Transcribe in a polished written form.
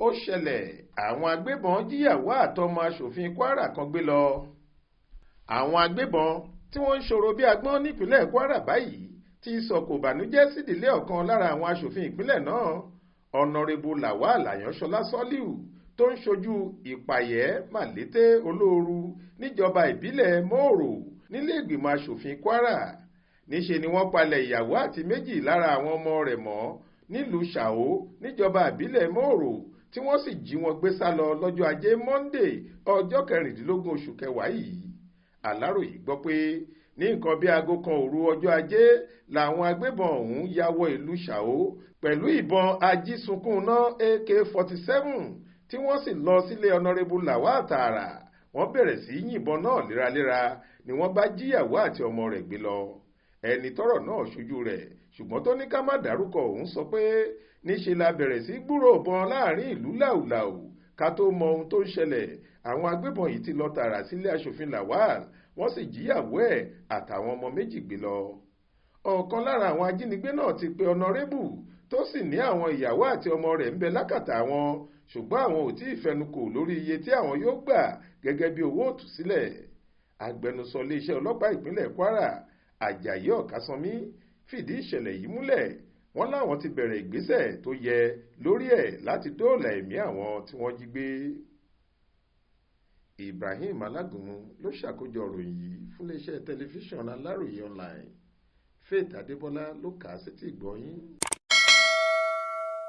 ó ṣẹlẹ̀ àwọn agbébọn jíyàwó àtọmọ aṣòfin Kwara kan gbé lọ. Àwọn agbébọn tí wọ́n ń ṣòro bí agbọ́n nípínlẹ̀ Kwara báyìí ti sọ̀kò ìbànújẹ́ sídìílé ọ̀kan lára àwọn aṣòfin ìpínlẹ̀ náà, ọ̀nàrẹ́bù Lawal Àyànṣọlá Sọ́líù tó ń ṣojú ìpàyẹ́ Màlété Olóoru níjọba ìbílẹ̀ Mòrò nílé ìgbìmọ̀ aṣòfin Kwara. Níṣe ni wọ́n palẹ̀ ìyàwó àti méjì lára àwọn ọmọ rẹ̀ mọ́ nílùú Ṣàó níjọba ìbílẹ̀ Mòrò tí wọ́n sì jí wọn gbé sá lọ lọ́jọ́ ajé Monday ọjọ́ 16 oṣù kẹwàá yìí. Aláròyé gbọ́ pé ní nǹkan bí aago kan òru ọjọ́ ajé làwọn agbébọn ọ̀hún ya wọ ìlú Ṣàó pẹ̀lú ìbọn ajísunkúnná AK-47 tí wọ́n sì lọ sílé ọ̀nàrẹ́bù Lawal tààrà. Wọ́n bẹ̀rẹ̀ sí yìnbọn náà léraléra ni wọ́n bá jíyàwó àti ọmọ rẹ̀ gbé lọ. Ẹni tọ́rọ̀ náà ṣojú rẹ̀ ṣùgbọ́n tó ní ká má dárúkọ òun sọ pé níṣe la bẹ̀rẹ̀ sí gbúrò bọn láàrin ìlú làwùlàwù ká tó mọ ohun tó ń ṣẹlẹ̀. Àwọn agbébọn yìí ti lọ tààrà sílé aṣòfin Lawal wọ́n sì jíyàwó ẹ̀ àtàwọn ọmọ méjì gbé lọ. Ọ̀kan lára àwọn ajínigbé náà ti pe ọ̀nàrẹ́bù tó sì ní àwọn ìyàwó àti ọmọ rẹ̀ ń bẹ lákàtà wọn, ṣùgbọ́n àwọn ò tí ì fẹnukò lórí iye tí àwọn yóò gbà gẹ́gẹ́ bí owó òtúsílẹ̀. Agbẹnusọ iléeṣẹ́ ọlọ́pàá ìpínlẹ̀ Kwara Àjàyí Ọ̀kásánmí fìdí ìṣẹ̀lẹ̀ yìí múlẹ̀. Wọ́n láwọn ti bẹ̀rẹ̀ ìgbésẹ̀ tó yẹ lórí ẹ̀ láti dóòlà ẹ̀mí àwọn tí wọ́n jí gbé. Ibrahim Alágúnmu ló ṣàkójọ ìròyìn yìí fún iléeṣẹ́ tẹlifíṣàn Aláròyé online. Faith Adébọ́lá ló kà á sétí ìgbọ́ yín.